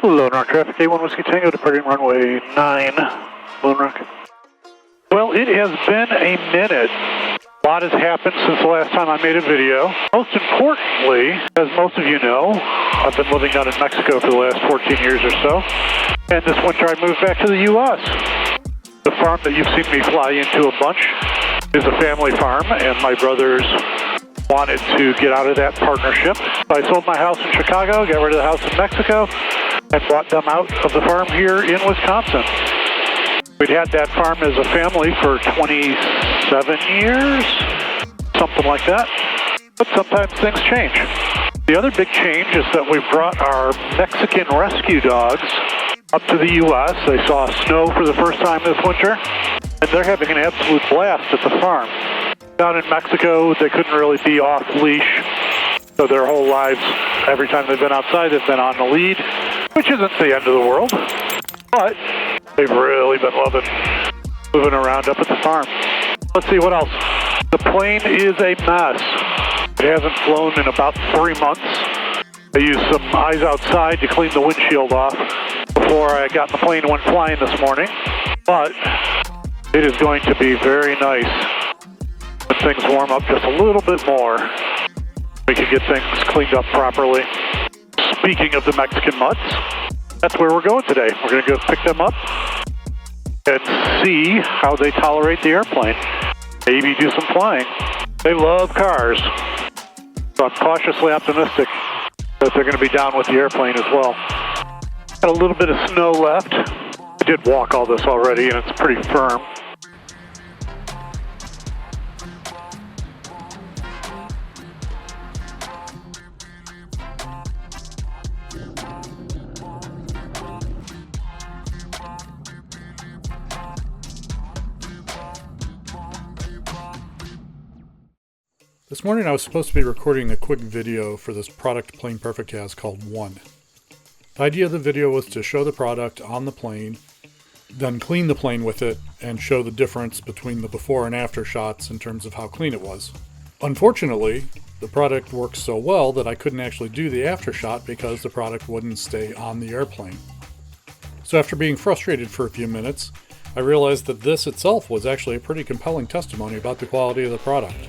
Lone Rock traffic, A1 Whiskey Tango, departing runway 9, Lone Rock. Well, it has been a minute. A lot has happened since the last time I made a video. Most importantly, as most of you know, I've been living down in Mexico for the last 14 years or so. And this winter I moved back to the U.S. The farm that you've seen me fly into a bunch is a family farm, and my brothers wanted to get out of that partnership. So I sold my house in Chicago, got rid of the house in Mexico, and brought them out of the farm here in Wisconsin. We'd had that farm as a family for 27 years, something like that. But sometimes things change. The other big change is that we brought our Mexican rescue dogs up to the U.S. They saw snow for the first time this winter, and they're having an absolute blast at the farm. Down in Mexico, they couldn't really be off leash, so their whole lives, every time they've been outside, they've been on the lead, which isn't the end of the world, but they've really been loving moving around up at the farm. Let's see what else. The plane is a mess. It hasn't flown in about 3 months. I used some eyes outside to clean the windshield off before I got in the plane and went flying this morning, but it is going to be very nice when things warm up just a little bit more. We can get things cleaned up properly. Speaking of the Mexican mutts, that's where we're going today. We're going to go pick them up and see how they tolerate the airplane. Maybe do some flying. They love cars, so I'm cautiously optimistic that they're going to be down with the airplane as well. Got a little bit of snow left. I did walk all this already, and it's pretty firm. This morning I was supposed to be recording a quick video for this product Plane Perfect has called One. The idea of the video was to show the product on the plane, then clean the plane with it, and show the difference between the before and after shots in terms of how clean it was. Unfortunately, the product works so well that I couldn't actually do the after shot because the product wouldn't stay on the airplane. So after being frustrated for a few minutes, I realized that this itself was actually a pretty compelling testimony about the quality of the product.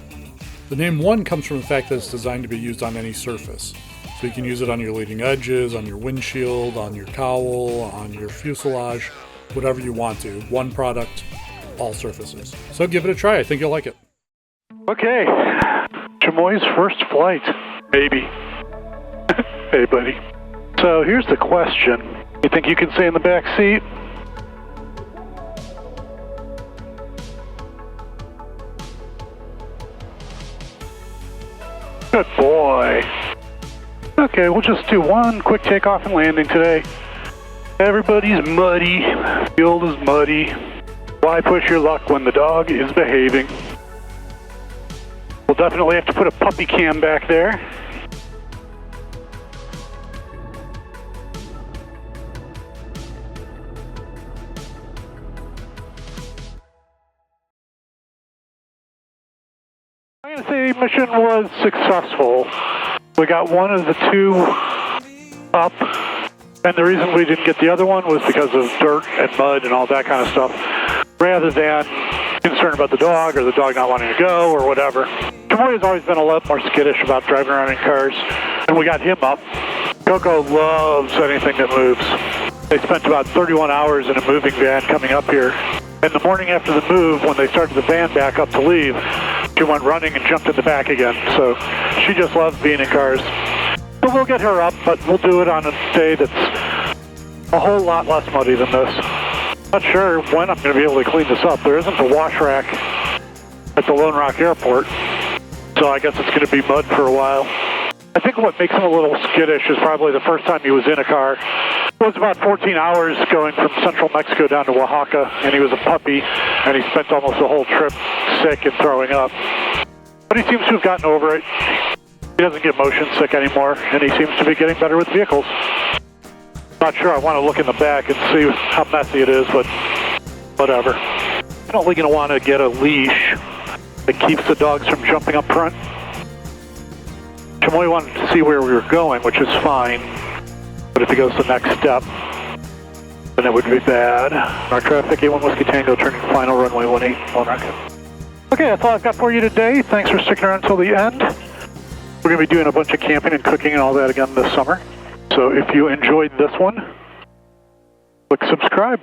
The name One comes from the fact that it's designed to be used on any surface. So you can use it on your leading edges, on your windshield, on your cowl, on your fuselage, whatever you want to. One product, all surfaces. So give it a try. I think you'll like it. Okay, Chamoy's first flight. Maybe. Hey, buddy. So here's the question. You think you can stay in the back seat? Good boy. Okay, we'll just do one quick takeoff and landing today. Everybody's muddy. Field is muddy. Why push your luck when the dog is behaving? We'll definitely have to put a puppy cam back there. I'm going to say mission was successful. We got one of the two up, and the reason we didn't get the other one was because of dirt and mud and all that kind of stuff, rather than concern about the dog or the dog not wanting to go or whatever. Chamoy has always been a lot more skittish about driving around in cars, and we got him up. Coco loves anything that moves. They spent about 31 hours in a moving van coming up here. And the morning after the move, when they started the van back up to leave, she went running and jumped in the back again. So she just loves being in cars. So we'll get her up, but we'll do it on a day that's a whole lot less muddy than this. Not sure when I'm going to be able to clean this up. There isn't a wash rack at the Lone Rock Airport, so I guess it's going to be mud for a while. I think what makes him a little skittish is probably the first time he was in a car. It was about 14 hours going from central Mexico down to Oaxaca, and he was a puppy, and he spent almost the whole trip sick and throwing up. But he seems to have gotten over it. He doesn't get motion sick anymore, and he seems to be getting better with vehicles. Not sure I want to look in the back and see how messy it is, but whatever. I'm only going to want to get a leash that keeps the dogs from jumping up front. Chamoy wanted to see where we were going, which is fine. But if it goes to the next step, then it would be bad. Our traffic, 81 Whiskey Tango, turning final runway 18, Lone Rock. Okay, that's all I've got for you today. Thanks for sticking around until the end. We're going to be doing a bunch of camping and cooking and all that again this summer. So if you enjoyed this one, click subscribe.